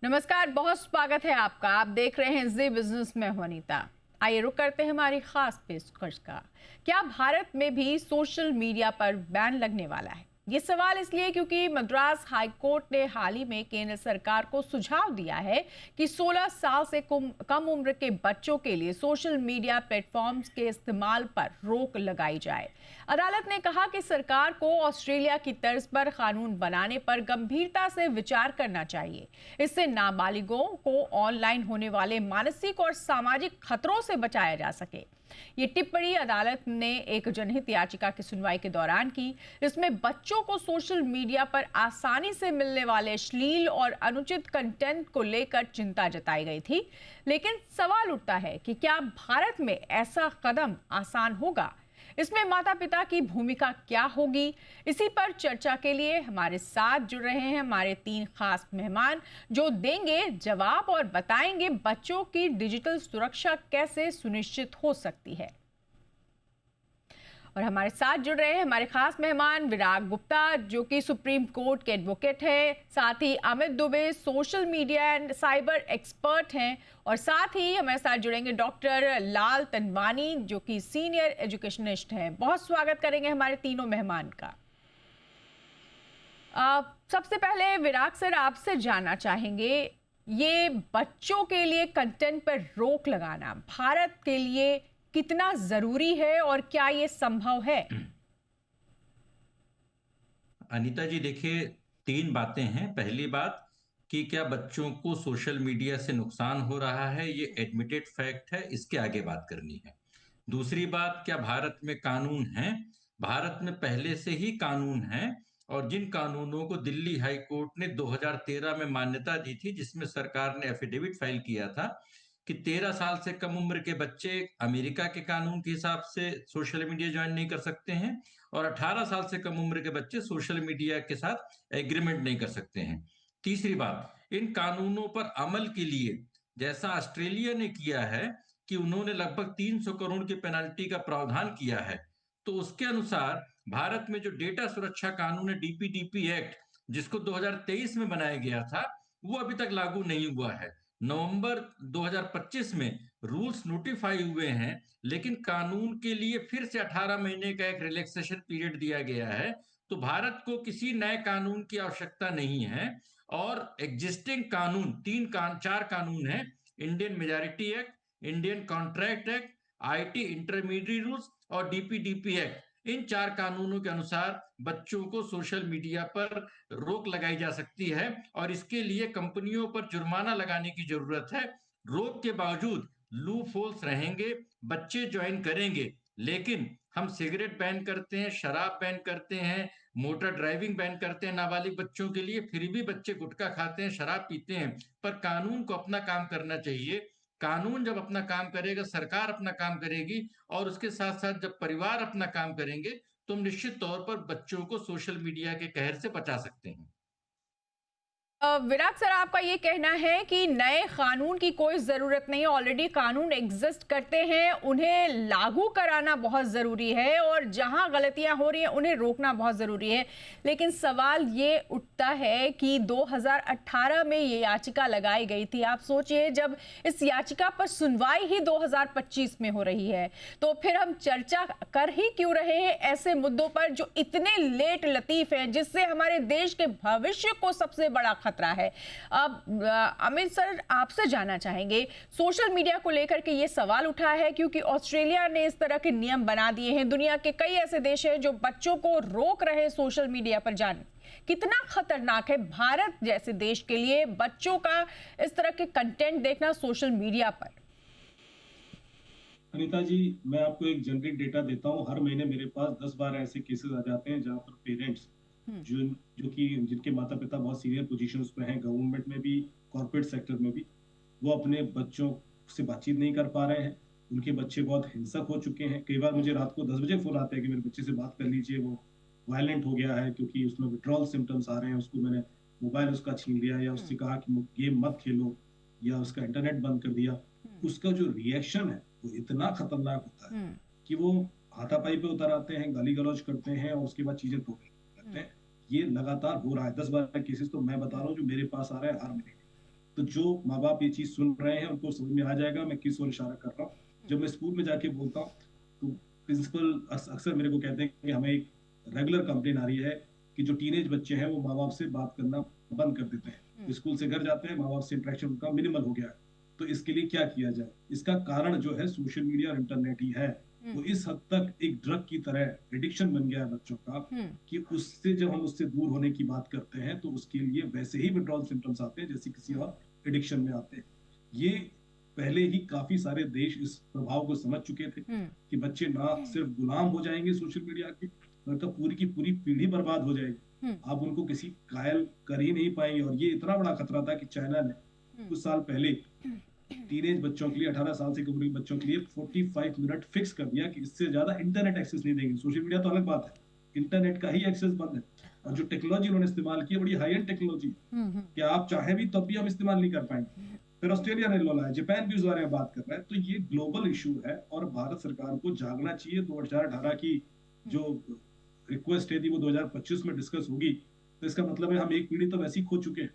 नमस्कार, बहुत स्वागत है आपका। आप देख रहे हैं जी बिजनेस में हूं अनीता। आइए रुक करते हैं हमारी खास पेशकश का। क्या भारत में भी सोशल मीडिया पर बैन लगने वाला है? ये सवाल इसलिए क्योंकि मद्रास हाई कोर्ट ने हाल ही में केंद्र सरकार को सुझाव दिया है कि 16 साल से कम उम्र के बच्चों के लिए सोशल मीडिया प्लेटफॉर्म्स के इस्तेमाल पर रोक लगाई जाए। अदालत ने कहा कि सरकार को ऑस्ट्रेलिया की तर्ज पर कानून बनाने पर गंभीरता से विचार करना चाहिए। इससे नाबालिगों को ऑनलाइन होने वाले मानसिक और सामाजिक खतरों से बचाया जा सके। ये टिप्पणी अदालत ने एक जनहित याचिका की सुनवाई के दौरान की, जिसमें बच्चों को सोशल मीडिया पर आसानी से मिलने वाले अश्लील और अनुचित कंटेंट को लेकर चिंता जताई गई थी। लेकिन सवाल उठता है कि क्या भारत में ऐसा कदम आसान होगा? इसमें माता पिता की भूमिका क्या होगी? इसी पर चर्चा के लिए हमारे साथ जुड़ रहे हैं हमारे 3 खास मेहमान, जो देंगे जवाब और बताएंगे बच्चों की डिजिटल सुरक्षा कैसे सुनिश्चित हो सकती है। और हमारे साथ जुड़ रहे हैं हमारे खास मेहमान विराग गुप्ता, जो कि सुप्रीम कोर्ट के एडवोकेट हैं, साथ ही Amit Dubey social media and cyber expert हैं, और साथ ही हमारे साथ जुड़ेंगे डॉक्टर लाल तनवानी, जो कि सीनियर एजुकेशनिस्ट हैं। बहुत स्वागत करेंगे हमारे तीनों मेहमान का। सबसे पहले विराग सर, आपसे जानना चाहेंगे, ये बच्चों के लिए कंटेंट पर रोक लगाना भारत के लिए कितना जरूरी है और क्या ये संभव है? अनीता जी, देखिए, 3 बातें हैं। पहली बात कि क्या बच्चों को सोशल मीडिया से नुकसान हो रहा है, ये एडमिटेड फैक्ट है, इसके आगे बात करनी है। दूसरी बात, क्या भारत में कानून हैं? भारत में पहले से ही कानून हैं, और जिन कानूनों को दिल्ली हाई कोर्ट ने 2013 में मान्यता दी थी, जिसमें सरकार ने एफिडेविट फाइल किया था कि 13 साल से कम उम्र के बच्चे अमेरिका के कानून के हिसाब से सोशल मीडिया ज्वाइन नहीं कर सकते हैं, और 18 साल से कम उम्र के बच्चे सोशल मीडिया के साथ एग्रीमेंट नहीं कर सकते हैं। तीसरी बात, इन कानूनों पर अमल के लिए जैसा ऑस्ट्रेलिया ने किया है कि उन्होंने लगभग 300 करोड़ की पेनल्टी का प्रावधान किया है, तो उसके अनुसार भारत में जो डेटा सुरक्षा कानून है, डीपीडीपी एक्ट, जिसको 2023 में बनाया गया था, वो अभी तक लागू नहीं हुआ है। नवंबर 2025 में रूल्स नोटिफाई हुए हैं, लेकिन कानून के लिए फिर से 18 महीने का एक रिलैक्सेशन पीरियड दिया गया है। तो भारत को किसी नए कानून की आवश्यकता नहीं है, और एग्जिस्टिंग कानून 4 कानून हैं: Indian majority act, Indian contract act, IT intermediate rules और डीपीडीपी एक्ट। इन 4 कानूनों के अनुसार बच्चों को सोशल मीडिया पर रोक लगाई जा सकती है, और इसके लिए कंपनियों पर जुर्माना लगाने की जरूरत है। रोक के बावजूद लूप होल्स रहेंगे, बच्चे ज्वाइन करेंगे, लेकिन हम सिगरेट बैन करते हैं, शराब बैन करते हैं, मोटर ड्राइविंग बैन करते हैं नाबालिग बच्चों के लिए, फिर भी बच्चे गुटखा खाते हैं, शराब पीते हैं। पर कानून को अपना काम करना चाहिए। कानून जब अपना काम करेगा, सरकार अपना काम करेगी, और उसके साथ साथ जब परिवार अपना काम करेंगे, तो हम निश्चित तौर पर बच्चों को सोशल मीडिया के कहर से बचा सकते हैं। विराट सर, आपका ये कहना है कि नए कानून की कोई जरूरत नहीं, ऑलरेडी कानून एग्जिस्ट करते हैं, उन्हें लागू कराना बहुत जरूरी है और जहां गलतियां हो रही हैं उन्हें रोकना बहुत जरूरी है। लेकिन सवाल ये उठता है कि 2018 में ये याचिका लगाई गई थी। आप सोचिए, जब इस याचिका पर सुनवाई ही 2025 में हो रही है, तो फिर हम चर्चा कर ही क्यों रहे हैं ऐसे मुद्दों पर जो इतने लेट लतीफ हैं, जिससे हमारे देश के भविष्य को सबसे बड़ा खतरा है। अब अमित सर, आपसे जानना चाहेंगे, सोशल मीडिया को लेकर के ये सवाल उठा है क्योंकि ऑस्ट्रेलिया ने इस तरह के नियम बना दिए हैं। दुनिया के कई ऐसे देश हैं जो बच्चों को रोक रहे हैं सोशल मीडिया पर जाने। कितना खतरनाक है भारत जैसे देश के लिए बच्चों का इस तरह के कंटेंट देखना सोशल मीडिया पर? अनीता जी, मैं आपको एक जनरिक डेटा देता हूँ। हर महीने मेरे पास 10-12 ऐसे केसेस आ जाते हैं जहाँ पर पेरेंट्स जो जो कि जिनके माता पिता बहुत सीनियर पोजीशंस पे हैं, गवर्नमेंट में भी, कॉर्पोरेट सेक्टर में भी, वो अपने बच्चों से बातचीत नहीं कर पा रहे हैं। उनके बच्चे बहुत हिंसक हो चुके हैं। कई बार मुझे रात को 10 बजे फोन आते हैं कि मेरे बच्चे से बात कर लीजिए, वो वायलेंट हो गया है क्योंकि उसमें विड्रॉल सिम्टम्स आ रहे हैं, उसको मैंने मोबाइल उसका छीन लिया, या उससे कहा कि गेम मत खेलो, या उसका इंटरनेट बंद कर दिया। उसका जो रिएक्शन है वो इतना खतरनाक होता है कि वो हाथापाई पे उतर आते हैं, गाली गलौज करते हैं, और उसके बाद चीजें तोड़ने लगते हैं। ये लगातार हो रहा है। 10-12 केसेस तो मैं बता रहा हूँ जो मेरे पास आ रहा है हर महीने। तो जो माँ बाप ये चीज सुन रहे हैं उनको समझ में आ जाएगा मैं किस ओर इशारा कर रहा हूँ। जब मैं स्कूल में जाके बोलता हूँ तो प्रिंसिपल अक्सर मेरे को कहते हैं कि हमें एक रेगुलर कंप्लेन आ रही है कि जो टीनेज बच्चे हैं वो माँ बाप से बात करना बंद कर देते हैं, स्कूल से घर जाते हैं, माँ बाप से इंटरेक्शन उनका मिनिमल हो गया है। तो इसके लिए क्या किया जाए? इसका कारण जो है सोशल मीडिया और इंटरनेट ही है। वो इस हद तक एक ड्रग की तरह एडिक्शन बन गया है बच्चों का कि उससे जब हम उससे दूर होने की बात करते हैं तो उसके लिए वैसे ही विड्रॉल सिम्टम्स आते हैं जैसे किसी और एडिक्शन में आते हैं। ये पहले ही काफी सारे देश इस प्रभाव को समझ चुके थे कि बच्चे ना सिर्फ गुलाम हो जाएंगे सोशल मीडिया के, बल्कि पूरी की पूरी पीढ़ी बर्बाद हो जाएगी। आप उनको किसी कायल कर ही नहीं पाएंगे। और ये इतना बड़ा खतरा था कि चाइना ने कुछ साल पहले टीनेज बच्चों के लिए 18 साल से उम्र के बच्चों के लिए 45 मिनट फिक्स कर दिया कि इससे ज्यादा इंटरनेट एक्सेस नहीं देंगे। सोशल मीडिया तो अलग बात है, इंटरनेट का ही एक्सेस बंद है। और जो टेक्नोलॉजी उन्होंने इस्तेमाल की है बड़ी हाई एंड टेक्नोलॉजी कि आप चाहे भी तब भी हम इस्तेमाल नहीं कर पाएंगे। फिर ऑस्ट्रेलिया ने बोला है, जापान भी उस बारे में बात कर रहा है। तो ये ग्लोबल इशू है और भारत सरकार को जागना चाहिए। 2018 की जो रिक्वेस्ट है थी वो 2025 में डिस्कस होगी, तो इसका मतलब है हम एक पीढ़ी तो वैसे ही खो चुके हैं।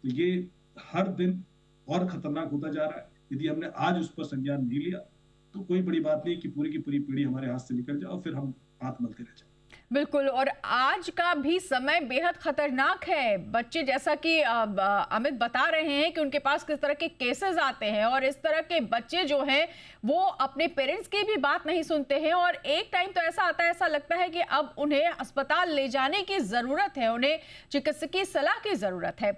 तो ये हर दिन और खतरनाक होता जा रहा है। यदि हमने आज उस पर संज्ञान नहीं लिया तो कोई बड़ी बात नहीं कि पूरी की पूरी पीढ़ी हमारे हाथ से निकल जाए और फिर हम हाथ मलते रह जाए। बिल्कुल, और आज का भी समय बेहद खतरनाक है। बच्चे, जैसा कि अमित बता रहे हैं कि उनके पास किस तरह के केसेस आते हैं और इस तरह के बच्चे जो हैं वो अपने पेरेंट्स की भी बात नहीं सुनते हैं और एक टाइम तो ऐसा आता है, ऐसा लगता है कि अब उन्हें अस्पताल ले जाने की ज़रूरत है, उन्हें चिकित्सकीय सलाह की ज़रूरत है।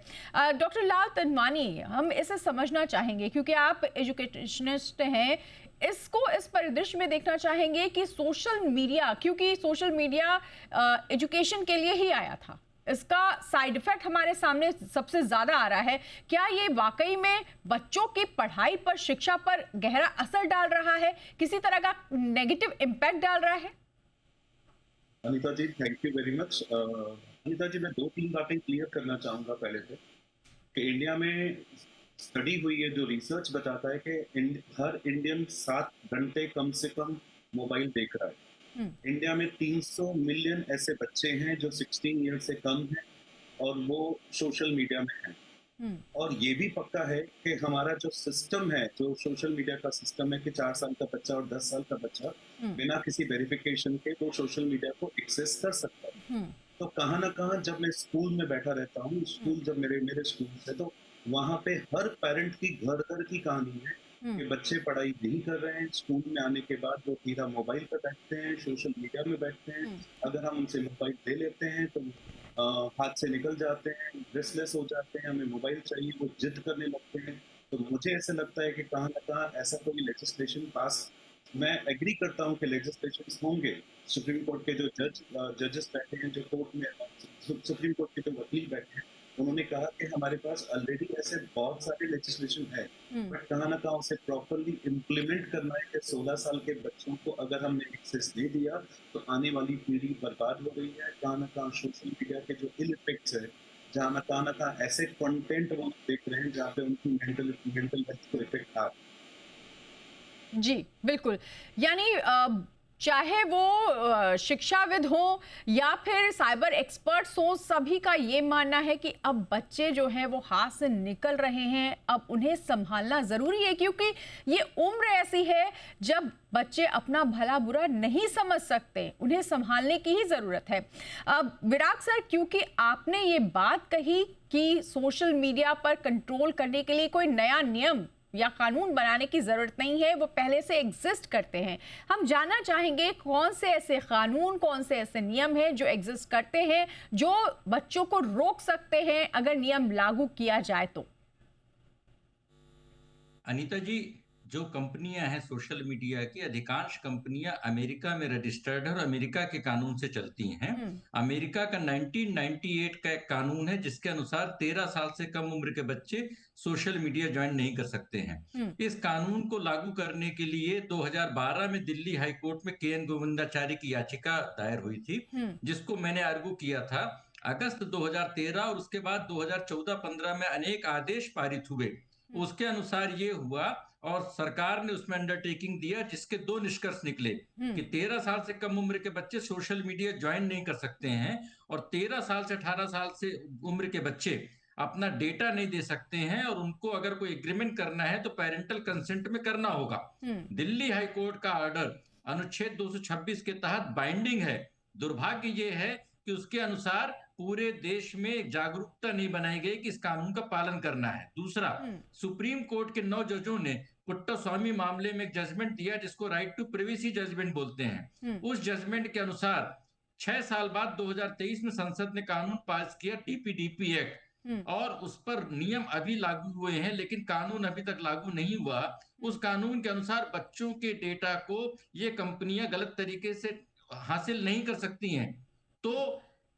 डॉक्टर लाल तनवानी, हम इसे समझना चाहेंगे क्योंकि आप एजुकेशनिस्ट हैं, इसको इस परिदृश्य में देखना चाहेंगे कि सोशल मीडिया, क्योंकि सोशल मीडिया एजुकेशन के लिए ही आया था, इसका साइड इफेक्ट हमारे सामने सबसे ज्यादा आ रहा है। क्या ये वाकई में बच्चों की पढ़ाई पर, शिक्षा पर गहरा असर डाल रहा है, किसी तरह का नेगेटिव इम्पैक्ट डाल रहा है? Anita ji, thank you very much. Anita ji, मैं 2-3 बातें क्लियर करना चाहूंगा। पहले तो कि इंडिया में स्टडी हुई है जो रिसर्च बताता है कि हर इंडियन 7 घंटे कम से कम मोबाइल देख रहा है। इंडिया में 300 मिलियन ऐसे बच्चे हैं जो 16 ईयर से कम हैं और वो सोशल मीडिया में हैं। और ये भी पक्का है कि हमारा जो सिस्टम है, जो सोशल मीडिया का सिस्टम है कि 4 साल का बच्चा और 10 साल का बच्चा बिना किसी वेरिफिकेशन के वो सोशल मीडिया को एक्सेस कर सकता है। तो कहाँ ना कहाँ जब मैं स्कूल में बैठा रहता हूँ, स्कूल जब मेरे स्कूल से, तो वहाँ पे हर पेरेंट की घर घर की कहानी है कि बच्चे पढ़ाई नहीं कर रहे हैं, स्कूल में आने के बाद वो सीधा मोबाइल पर बैठते हैं, सोशल मीडिया में बैठते हैं। अगर हम उनसे मोबाइल दे लेते हैं तो हाथ से निकल जाते हैं, रेस्टलेस हो जाते हैं, हमें मोबाइल चाहिए, वो जिद करने लगते हैं। तो मुझे ऐसा लगता है कि कहाँ ना कहाँ ऐसा कोई लेजिस्लेशन पास, मैं एग्री करता हूँ कि लेजिस्लेशन होंगे। सुप्रीम कोर्ट के जो जजेस बैठे हैं, जो कोर्ट में सुप्रीम कोर्ट के जो वकील बैठे हैं, उन्होंने कहा कि हमारे पास ऑलरेडी ऐसे बहुत सारे लेजिस्लेशन है, बट कहाँ ना कहाँ उसे प्रॉपरली इम्प्लीमेंट करना है कि 16 साल के बच्चों को अगर हमने एक्सेस दे दिया तो आने वाली पीढ़ी बर्बाद हो गई है। कहाँ ना कहाँ सोशल मीडिया के जो इल इफेक्ट्स है, जहाँ ना कहाँ ऐसे कंटेंट वो देख रहे हैं जहाँ पे उनकी मेंटल हेल्थ को इफेक्ट आ। जी बिल्कुल, यानी चाहे वो शिक्षाविद हो या फिर साइबर एक्सपर्ट्स हो, सभी का ये मानना है कि अब बच्चे जो हैं वो हाथ से निकल रहे हैं, अब उन्हें संभालना ज़रूरी है क्योंकि ये उम्र ऐसी है जब बच्चे अपना भला बुरा नहीं समझ सकते, उन्हें संभालने की ही ज़रूरत है। अब विराग सर, क्योंकि आपने ये बात कही कि सोशल मीडिया पर कंट्रोल करने के लिए कोई नया नियम या कानून बनाने की जरूरत नहीं है, वो पहले से एग्जिस्ट करते हैं। हम जानना चाहेंगे कौन से ऐसे कानून, कौन से ऐसे नियम हैं जो एग्जिस्ट करते हैं, जो बच्चों को रोक सकते हैं अगर नियम लागू किया जाए तो। अनीता जी, जो कंपनियां हैं सोशल मीडिया की, अधिकांश कंपनियां अमेरिका में रजिस्टर्ड है और अमेरिका के कानून से चलती हैं। अमेरिका का 1998 का एक कानून है जिसके अनुसार 13 साल से कम उम्र के बच्चे सोशल मीडिया ज्वाइन नहीं कर सकते हैं। इस कानून को लागू करने के लिए 2012 में दिल्ली हाई कोर्ट में के एन गोविंदाचारी की याचिका दायर हुई थी, जिसको मैंने आर्गू किया था। अगस्त 2013 और उसके बाद 2014-15 में अनेक आदेश पारित हुए। उसके अनुसार ये हुआ और सरकार ने उसमें अंडरटेकिंग दिया जिसके 2 निष्कर्ष निकले कि 13 साल से कम उम्र के बच्चे सोशल मीडिया ज्वाइन नहीं कर सकते हैं और 13 साल से 18 साल से उम्र के बच्चे अपना डेटा नहीं दे सकते हैं, और उनको अगर कोई एग्रीमेंट करना है तो पेरेंटल कंसेंट में करना होगा। दिल्ली हाई कोर्ट का ऑर्डर अनुच्छेद 226 के तहत बाइंडिंग है। दुर्भाग्य ये है कि उसके अनुसार पूरे देश में एक जागरूकता नहीं बनाई गई कि इस कानून का पालन करना है। दूसरा, सुप्रीम कोर्ट के 9 जजों ने पुट्टास्वामी मामले में एक जजमेंट दिया जिसको राइट टू प्रिवेसी जजमेंट बोलते हैं। उस जजमेंट के अनुसार 6 साल बाद 2023 में संसद ने कानून पास किया, डीपीडीपी एक्ट, और उस पर नियम अभी लागू हुए हैं लेकिन कानून अभी तक लागू नहीं हुआ। उस कानून के अनुसार बच्चों के डेटा को ये कंपनियां गलत तरीके से हासिल नहीं कर सकती हैं। तो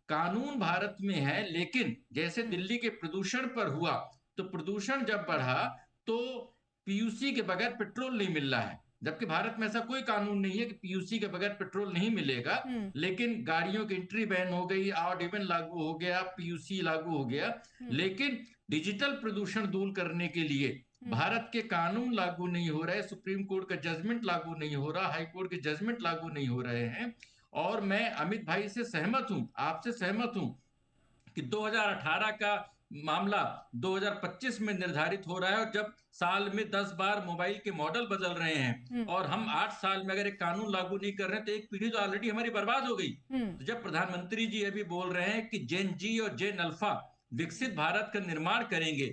कानून भारत में है, लेकिन जैसे दिल्ली के प्रदूषण पर हुआ, तो प्रदूषण जब बढ़ा तो पीयूसी के बगैर पेट्रोल नहीं मिल रहा है, जबकि भारत में ऐसा कोई कानून नहीं है कि पीयूसी के बगैर पेट्रोल नहीं मिलेगा। लेकिन गाड़ियों की एंट्री बैन हो गई, ऑड इवन लागू हो गया, पीयूसी लागू हो गया। लेकिन डिजिटल प्रदूषण दूर करने के लिए भारत के कानून लागू नहीं हो रहे, सुप्रीम कोर्ट का जजमेंट लागू नहीं हो रहा, हाई कोर्ट के जजमेंट लागू नहीं हो रहे हैं। और मैं अमित भाई से सहमत हूं, आपसे सहमत हूं कि 2018 का मामला 2025 में निर्धारित हो रहा है, और जब साल में 10 बार मोबाइल के मॉडल बदल रहे हैं और हम 8 साल में अगर एक कानून लागू नहीं कर रहे हैं तो एक पीढ़ी तो ऑलरेडी हमारी बर्बाद हो गई। तो जब प्रधानमंत्री जी अभी बोल रहे हैं कि जेन जी और जेन अल्फा विकसित भारत का निर्माण करेंगे,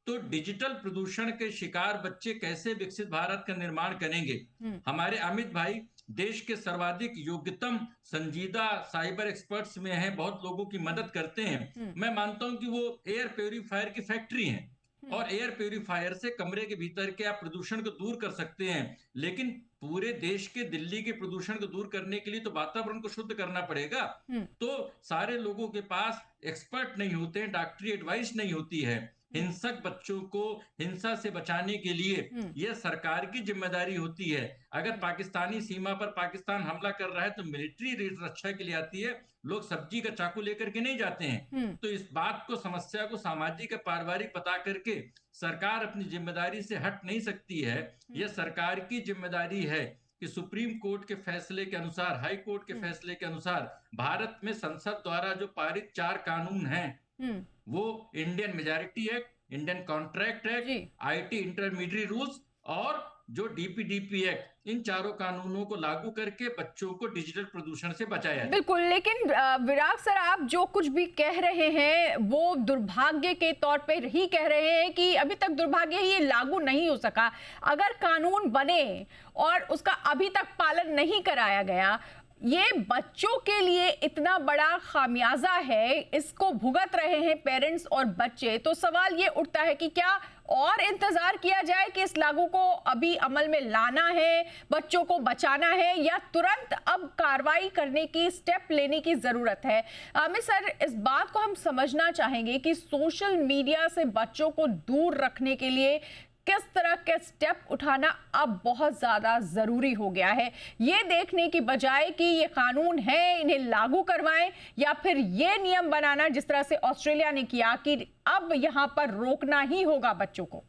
तो डिजिटल प्रदूषण के शिकार बच्चे कैसे विकसित भारत का निर्माण करेंगे? हमारे अमित भाई देश के सर्वाधिक योग्यतम संजीदा साइबर एक्सपर्ट्स में हैं, बहुत लोगों की मदद करते हैं। मैं मानता हूं कि वो एयर प्योरीफायर की फैक्ट्री हैं, और एयर प्योरीफायर से कमरे के भीतर के आप प्रदूषण को दूर कर सकते हैं, लेकिन पूरे देश के दिल्ली के प्रदूषण को दूर करने के लिए तो वातावरण को शुद्ध करना पड़ेगा। तो सारे लोगों के पास एक्सपर्ट नहीं होते हैं, डॉक्टरी एडवाइस नहीं होती है। हिंसक बच्चों को हिंसा से बचाने के लिए यह सरकार की जिम्मेदारी होती है। अगर पाकिस्तानी सीमा पर पाकिस्तान हमला कर रहा है तो मिलिट्री रक्षा के लिए आती है, लोग सब्जी का चाकू लेकर के नहीं जाते हैं। तो इस बात को, समस्या को सामाजिक पारिवारिक बता करके सरकार अपनी जिम्मेदारी से हट नहीं सकती है। यह सरकार की जिम्मेदारी है कि सुप्रीम कोर्ट के फैसले के अनुसार, हाई कोर्ट के फैसले के अनुसार भारत में संसद द्वारा जो पारित 4 कानून हैं, वो Indian majority act, Indian contract act, IT intermediate rules और जो डीपीडीपी एक्ट, इन चारों कानूनों को लागू करके बच्चों को डिजिटल प्रदूषण से बचाया। बिल्कुल, लेकिन विराग सर, आप जो कुछ भी कह रहे हैं वो दुर्भाग्य के तौर पे ही कह रहे हैं कि अभी तक दुर्भाग्य ही ये लागू नहीं हो सका। अगर कानून बने और उसका अभी तक पालन नहीं कराया गया, ये बच्चों के लिए इतना बड़ा खामियाजा है, इसको भुगत रहे हैं पेरेंट्स और बच्चे। तो सवाल ये उठता है कि क्या और इंतजार किया जाए कि इस लागू को अभी अमल में लाना है, बच्चों को बचाना है, या तुरंत अब कार्रवाई करने की, स्टेप लेने की जरूरत है? अमित सर, इस बात को हम समझना चाहेंगे कि सोशल मीडिया से बच्चों को दूर रखने के लिए किस तरह के स्टेप उठाना अब बहुत ज्यादा जरूरी हो गया है, ये देखने की बजाय कि ये कानून है, इन्हें लागू करवाएं, या फिर ये नियम बनाना जिस तरह से ऑस्ट्रेलिया ने किया कि अब यहां पर रोकना ही होगा बच्चों को।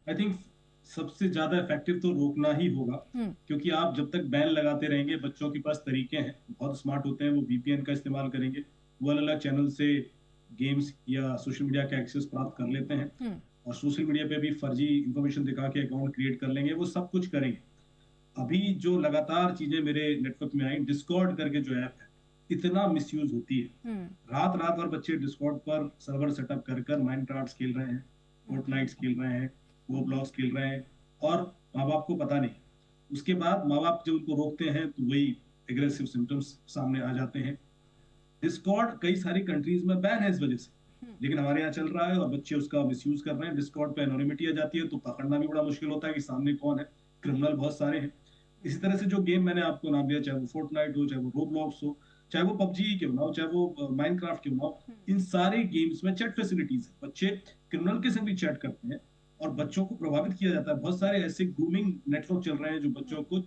आई थिंक सबसे ज्यादा इफेक्टिव तो रोकना ही होगा, क्योंकि आप जब तक बैन लगाते रहेंगे, बच्चों के पास तरीके हैं, बहुत स्मार्ट होते हैं, वो वीपीएन का इस्तेमाल करेंगे, वो अलग अलग चैनल से गेम्स या सोशल मीडिया का एक्सेस प्राप्त कर लेते हैं, और सोशल मीडिया पे भी फर्जी इंफॉर्मेशन दिखा के अकाउंट क्रिएट कर लेंगे, वो सब कुछ करेंगे। अभी जो लगातार चीजें मेरे नेटवर्क में आई, डिस्कॉर्ड करके जो ऐप है, इतना मिसयूज होती है। रात रात भर बच्चे डिस्कॉर्ड पर सर्वर सेटअप कर कर माइनक्राफ्ट खेल रहे हैं, फोर्टनाइट खेल रहे हैं, रोब्लॉक्स खेल रहे हैं, और माँ बाप को पता नहीं। उसके बाद माँ बाप जब उनको रोकते हैं तो वही एग्रेसिव सिम्टम्स सामने आ जाते हैं। डिस्कॉर्ड कई सारी कंट्रीज में बैन है इस वजह से, लेकिन हमारे यहाँ चल रहा है और बच्चे उसका मिसयूज कर रहे हैं। डिस्कॉर्ड पे एनोनिमिटी आ जाती है तो पकड़ना भी बड़ा मुश्किल होता है कि सामने कौन है, क्रिमिनल बहुत सारे हैं। इसी तरह से जो गेम मैंने आपको नाम दिया, चाहे वो फोर्टनाइट हो, चाहे वो रोब्लॉक्स हो, चाहे वो पबजी क्यों ना हो, चाहे वो माइनक्राफ्ट क्यों ना हो, इन सारे गेम्स में चैट फैसिलिटीज है। बच्चे क्रिमिनल के संग भी चैट करते हैं और बच्चों को प्रभावित किया जाता है। बहुत सारे ऐसे ग्रूमिंग नेटवर्क चल रहे हैं जो बच्चों को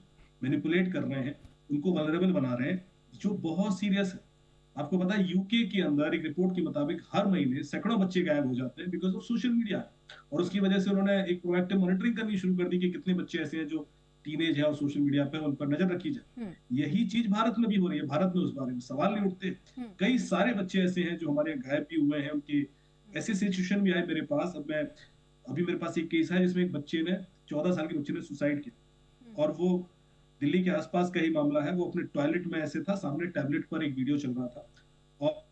मैनिपुलेट कर रहे हैं, उनको वल्नरेबल बना रहे हैं, जो बहुत सीरियस है। आपको पता है यूके के अंदर एक रिपोर्ट के मुताबिक हर महीने सैकड़ों बच्चे गायब हो जाते हैं बिकॉज ऑफ सोशल मीडिया, और उसकी वजह से उन्होंने एक प्रोएक्टिव मॉनिटरिंग करनी शुरू कर दी कि कितने बच्चे ऐसे हैं जो टीनेज है और सोशल मीडिया पे उन पर नजर रखी जाए। यही चीज भारत में भी हो रही है। भारत में उस बारे में सवाल नहीं उठते। कई सारे बच्चे ऐसे हैं जो हमारे गायब भी हुए हैं, उनके ऐसे सिचुएशन भी आए मेरे पास। अभी मेरे पास एक केस है जिसमें एक बच्चे ने 14 साल के बच्चे ने सुसाइड किया, और वो दिल्ली के आसपास का ही मामला है। वो अपने टॉयलेट में ऐसे था, सामने टैबलेट पर एक वीडियो चल रहा था,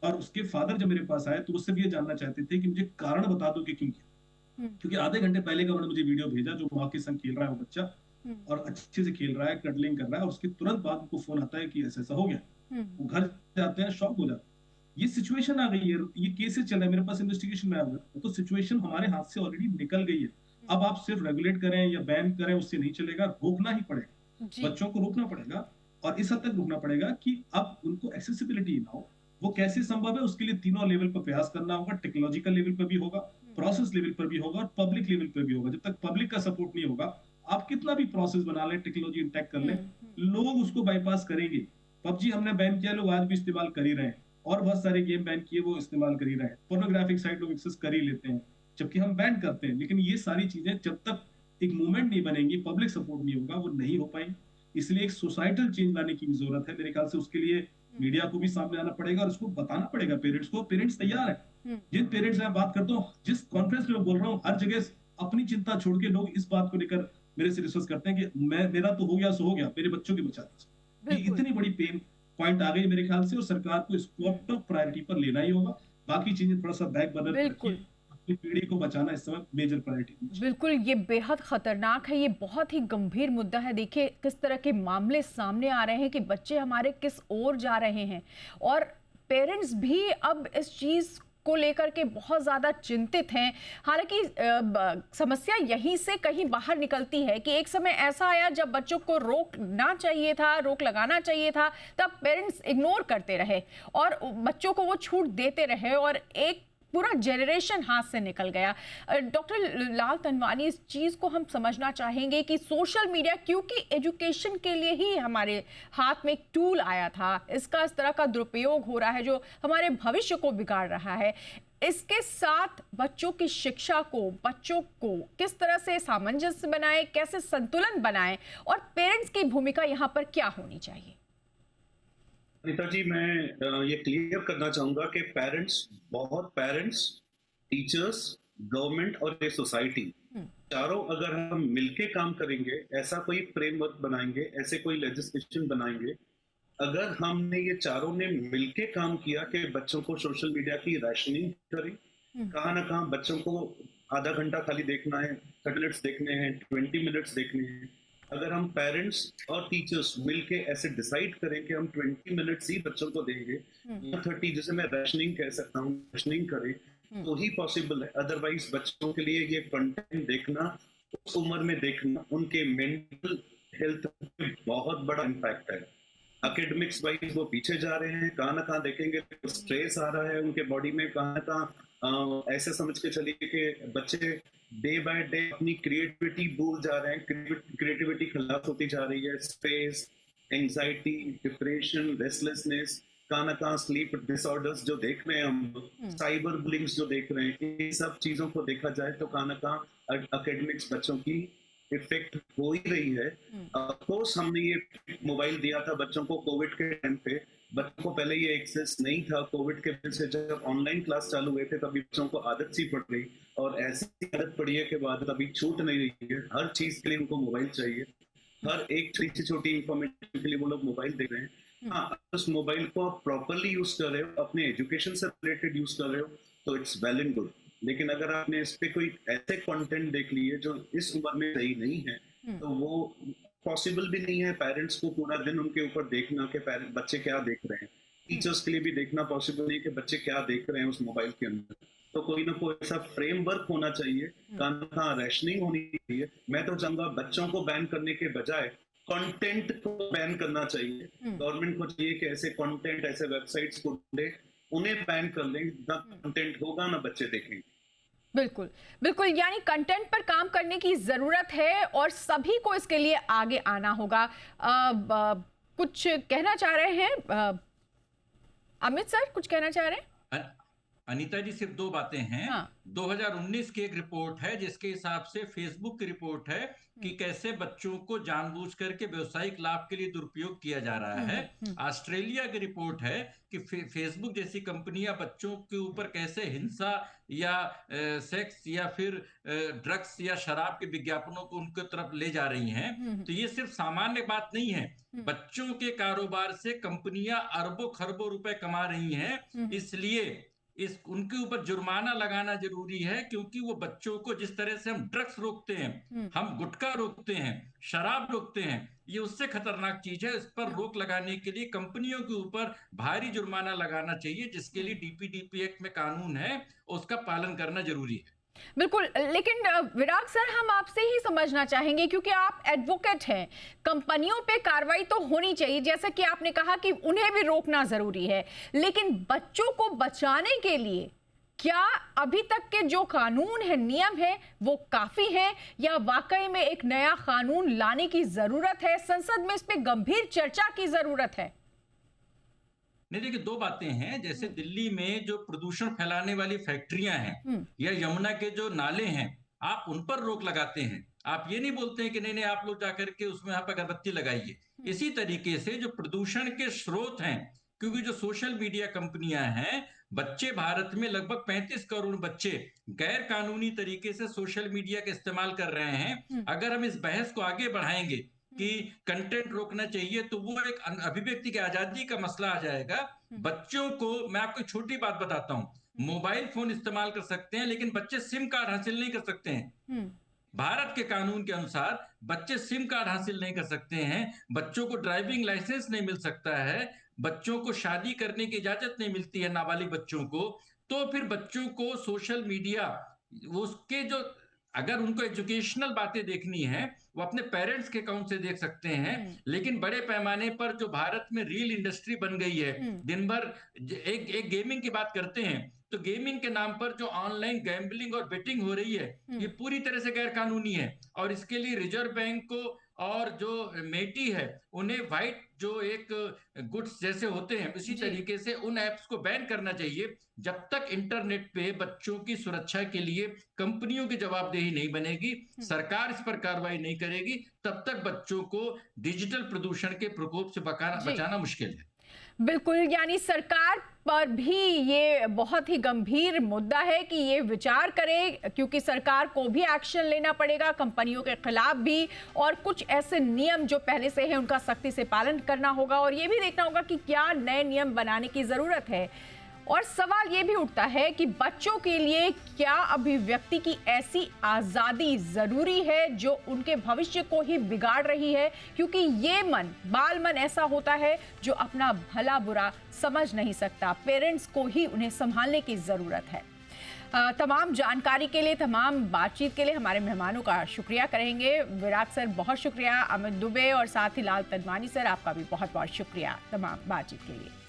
और उसके फादर जब मेरे पास आए तो उससे भी ये जानना चाहते थे कि मुझे कारण बता दो कि क्यों किया। क्योंकि आधे घंटे पहले का उन्होंने मुझे वीडियो भेजा जो माँ के संग खेल रहा है वो बच्चा, और अच्छे से खेल रहा है, कडलिंग कर रहा है, और उसके तुरंत बाद उनको फोन आता है कि ऐसा ऐसा हो गया। वो घर जाते हैं, शॉक हो जाते हैं। ये सिचुएशन आ गई है, ये केसेस चल रहे हैं मेरे पास, इन्वेस्टिगेशन में आ गया। तो सिचुएशन हमारे हाथ से ऑलरेडी निकल गई है। अब आप सिर्फ रेगुलेट करें या बैन करें उससे नहीं चलेगा, रोकना ही पड़ेगा। बच्चों को रोकना पड़ेगा, और इस हद तक रोकना पड़ेगा कि अब उनको एक्सेसिबिलिटी ना हो। वो कैसे संभव है, उसके लिए तीनों लेवल पर प्रयास करना होगा। टेक्नोलॉजिकल लेवल पर भी होगा, प्रोसेस लेवल पर भी होगा, और पब्लिक लेवल पर भी होगा। जब तक पब्लिक का सपोर्ट नहीं होगा, आप कितना भी प्रोसेस बना लें, टेक्नोलॉजी इंटैक्ट कर लें, लोग उसको बाईपास करेंगे। पबजी हमने बैन किया, लोग आज भी इस्तेमाल कर ही रहे हैं, और बहुत सारे गेम बैन किए, वो इस्तेमाल कर ही रहे हैं। पोर्नोग्राफिक साइट लोग एक्सेस कर ही लेते हैं, जबकि हम बैन करते हैं। लेकिन ये सारी चीजें जब तक एक मूवमेंट नहीं बनेंगी, पब्लिक सपोर्ट नहीं होगा, वो नहीं हो पाएंगी। इसलिए एक सोसाइटल चेंज लाने की जरूरत है मेरे ख्याल से। उसके लिए मीडिया को भी सामने आना पड़ेगा, और उसको बताना पड़ेगा पेरेंट्स को। पेरेंट्स तैयार है। जिन पेरेंट्स से मैं बात करता हूँ, जिस कॉन्फ्रेंस में बोल रहा हूँ, हर जगह अपनी चिंता छोड़ के लोग इस बात को लेकर मेरे से डिस्कस करते हैं कि मेरा तो हो गया सो हो गया, मेरे बच्चों की बचा दीजिए। ये इतनी बड़ी पेन पॉइंट आ गई मेरे ख्याल से, और सरकार को इसको टॉप प्रायोरिटी पर लेना ही होगा। बाकी चीजें थोड़ा सा बैक बर्नर पर रखिए। अपनी पीढ़ी को बचाना इस समय मेजर प्रायोरिटी। बिल्कुल, ये बेहद खतरनाक है, ये बहुत ही गंभीर मुद्दा है। देखिए किस तरह के मामले सामने आ रहे हैं कि बच्चे हमारे किस ओर जा रहे हैं, और पेरेंट्स भी अब इस चीज को लेकर के बहुत ज़्यादा चिंतित हैं। हालांकि समस्या यहीं से कहीं बाहर निकलती है कि एक समय ऐसा आया जब बच्चों को रोकना चाहिए था, रोक लगाना चाहिए था, तब पेरेंट्स इग्नोर करते रहे और बच्चों को वो छूट देते रहे, और एक पूरा जनरेशन हाथ से निकल गया। डॉक्टर लाल तनवानी, इस चीज़ को हम समझना चाहेंगे कि सोशल मीडिया क्योंकि एजुकेशन के लिए ही हमारे हाथ में एक टूल आया था, इसका इस तरह का दुरुपयोग हो रहा है जो हमारे भविष्य को बिगाड़ रहा है। इसके साथ बच्चों की शिक्षा को, बच्चों को किस तरह से सामंजस्य बनाएं, कैसे संतुलन बनाएं, और पेरेंट्स की भूमिका यहाँ पर क्या होनी चाहिए? अनीता जी, मैं ये क्लियर करना चाहूंगा कि पेरेंट्स, टीचर्स, गवर्नमेंट और ये सोसाइटी, चारों अगर हम मिलके काम करेंगे, ऐसा कोई फ्रेमवर्क बनाएंगे, ऐसे कोई लेजिस्लेशन बनाएंगे, अगर हमने ये चारों ने मिलके काम किया कि बच्चों को सोशल मीडिया की रैशनिंग करें, कहाँ ना कहाँ बच्चों को आधा घंटा खाली देखना है, 30 मिनट्स देखने हैं, 20 मिनट्स देखने हैं। अगर हम पेरेंट्स और टीचर्स मिलके ऐसे डिसाइड करें कि हम 20 मिनट्स ही बच्चों को देंगे, या 30, जिसे मैं रैशनिंग कह सकता हूँ, रैशनिंग करें, तो ही पॉसिबल है। अदरवाइज बच्चों के लिए ये कंटेंट देखना, उस उम्र में देखना, उनके मेंटल हेल्थ पे बहुत बड़ा इम्पैक्ट है। एकेडमिक्स वाइज वो पीछे जा रहे हैं, कहाँ ना कहाँ देखेंगे स्ट्रेस आ रहा है उनके बॉडी में, कहाँ ना कहाँ ऐसे समझ के चलिए कि बच्चे डे बाय डे अपनी क्रिएटिविटी भूल जा रहे हैं, क्रिएटिविटी खलास होती जा रही है। स्ट्रेस, एंजाइटी, डिप्रेशन, रेस्टलेसनेस, कहाँ ना कहाँ स्लीप डिसऑर्डर्स जो देख रहे हैं हम, साइबर बुलिंग्स जो देख रहे हैं, इन सब चीजों को देखा जाए तो कहाँ ना कहाँ एकेडमिक्स बच्चों की इफेक्ट हो ही रही है। ऑफकोर्स हमने ये मोबाइल दिया था बच्चों को कोविड के टाइम पे, बच्चों को पहले ये एक्सेस नहीं था। कोविड के वजह से जब ऑनलाइन क्लास चालू हुए थे तभी बच्चों को आदत सी पड़ गई, और ऐसी आदत पड़ी है के बाद अभी छूट नहीं रही है। हर चीज के लिए उनको मोबाइल चाहिए, हर एक छोटी इंफॉर्मेशन के लिए वो लोग मोबाइल देख रहे हैं। हाँ, उस मोबाइल को आप प्रॉपरली यूज कर रहे हो, अपने एजुकेशन से रिलेटेड यूज कर रहे हो, तो इट्स वेल एंड गुड। लेकिन अगर आपने इस पे कोई ऐसे कंटेंट देख लिए जो इस उम्र में सही नहीं है, तो वो पॉसिबल भी नहीं है पेरेंट्स को पूरा दिन उनके ऊपर देखना कि बच्चे क्या देख रहे हैं। टीचर्स के लिए भी देखना पॉसिबल नहीं कि बच्चे क्या देख रहे हैं उस मोबाइल के अंदर। तो कोई ना कोई ऐसा फ्रेमवर्क होना चाहिए, कहाँ रैशनिंग होनी चाहिए। मैं तो चाहूंगा बच्चों को बैन करने के बजाय कंटेंट को बैन करना चाहिए। गवर्नमेंट को चाहिए कि ऐसे कंटेंट, ऐसे वेबसाइट्स को ढूंढे, उन्हें बैन कर लें। ना कंटेंट होगा ना बच्चे देखेंगे। बिल्कुल बिल्कुल, यानी कंटेंट पर काम करने की जरूरत है और सभी को इसके लिए आगे आना होगा। कुछ कहना चाह रहे हैं अमित सर, कुछ कहना चाह रहे हैं? अनीता जी सिर्फ दो बातें हैं। हाँ। 2019 की एक रिपोर्ट है जिसके हिसाब से फेसबुक की रिपोर्ट है कि कैसे बच्चों को जानबूझ करके व्यवसायिक लाभ के लिए दुरुपयोग किया जा रहा है। ऑस्ट्रेलिया की रिपोर्ट है कि फेसबुक जैसी कंपनियां बच्चों के ऊपर कैसे हिंसा या सेक्स या फिर ड्रग्स या शराब के विज्ञापनों को उनके तरफ ले जा रही हैं। तो ये सिर्फ सामान्य बात नहीं है। बच्चों के कारोबार से कंपनियां अरबों खरबों रुपए कमा रही हैं, इसलिए इस उनके ऊपर जुर्माना लगाना जरूरी है, क्योंकि वो बच्चों को जिस तरह से हम ड्रग्स रोकते हैं, हम गुटखा रोकते हैं, शराब रोकते हैं, ये उससे खतरनाक चीज है। इस पर रोक लगाने के लिए कंपनियों के ऊपर भारी जुर्माना लगाना चाहिए, जिसके लिए डीपीडीपी एक्ट में कानून है, उसका पालन करना जरूरी है। बिल्कुल, लेकिन विराग सर, हम आपसे ही समझना चाहेंगे, क्योंकि आप एडवोकेट हैं, कंपनियों पे कार्रवाई तो होनी चाहिए, जैसे कि आपने कहा कि उन्हें भी रोकना जरूरी है, लेकिन बच्चों को बचाने के लिए क्या अभी तक के जो कानून है, नियम है, वो काफी है या वाकई में एक नया कानून लाने की जरूरत है? संसद में इस पे गंभीर चर्चा की जरूरत है। नहीं, देखिए दो बातें हैं। जैसे दिल्ली में जो प्रदूषण फैलाने वाली फैक्ट्रियां हैं या यमुना के जो नाले हैं, आप उन पर रोक लगाते हैं। आप ये नहीं बोलते हैं कि नहीं नहीं आप लोग जाकर के उसमें यहाँ पर अगरबत्ती लगाइए। इसी तरीके से जो प्रदूषण के स्रोत हैं, क्योंकि जो सोशल मीडिया कंपनियां हैं, बच्चे भारत में लगभग 35 करोड़ बच्चे गैर कानूनी तरीके से सोशल मीडिया का इस्तेमाल कर रहे हैं। अगर हम इस बहस को आगे बढ़ाएंगे कि कंटेंट रोकना चाहिए, तो वो एक अभिव्यक्ति की आजादी का मसला आ जाएगा। बच्चों को मैं आपको छोटी बात बताता हूं, मोबाइल फोन इस्तेमाल कर सकते हैं, लेकिन बच्चे सिम कार्ड हासिल नहीं कर सकते हैं। भारत के कानून के अनुसार बच्चे सिम कार्ड हासिल नहीं कर सकते हैं, बच्चों को ड्राइविंग लाइसेंस नहीं मिल सकता है, बच्चों को शादी करने की इजाजत नहीं मिलती है, नाबालिग बच्चों को। तो फिर बच्चों को सोशल मीडिया, उसके जो, अगर उनको एजुकेशनल बातें देखनी है, वो अपने पेरेंट्स के अकाउंट से देख सकते हैं। लेकिन बड़े पैमाने पर जो भारत में रील इंडस्ट्री बन गई है, दिन भर एक गेमिंग की बात करते हैं, तो गेमिंग के नाम पर जो ऑनलाइन गैम्बलिंग और बेटिंग हो रही है, ये पूरी तरह से गैर कानूनी है। और इसके लिए रिजर्व बैंक को और जो मेटी है, उन्हें व्हाइट जो एक गुड्स जैसे होते हैं, उसी तरीके से उन ऐप्स को बैन करना चाहिए। जब तक इंटरनेट पे बच्चों की सुरक्षा के लिए कंपनियों की जवाबदेही नहीं बनेगी, सरकार इस पर कार्रवाई नहीं करेगी, तब तक बच्चों को डिजिटल प्रदूषण के प्रकोप से बचाना मुश्किल है। बिल्कुल, यानी सरकार पर भी ये बहुत ही गंभीर मुद्दा है कि ये विचार करे, क्योंकि सरकार को भी एक्शन लेना पड़ेगा कंपनियों के खिलाफ भी, और कुछ ऐसे नियम जो पहले से है उनका सख्ती से पालन करना होगा, और ये भी देखना होगा कि क्या नए नियम बनाने की जरूरत है। और सवाल ये भी उठता है कि बच्चों के लिए क्या अभिव्यक्ति की ऐसी आजादी जरूरी है जो उनके भविष्य को ही बिगाड़ रही है, क्योंकि ये बाल मन ऐसा होता है जो अपना भला बुरा समझ नहीं सकता। पेरेंट्स को ही उन्हें संभालने की जरूरत है। तमाम जानकारी के लिए, तमाम बातचीत के लिए हमारे मेहमानों का शुक्रिया करेंगे। विराग सर बहुत शुक्रिया, अमित दुबे और साथ ही लाल तनवानी सर, आपका भी बहुत बहुत शुक्रिया तमाम बातचीत के लिए।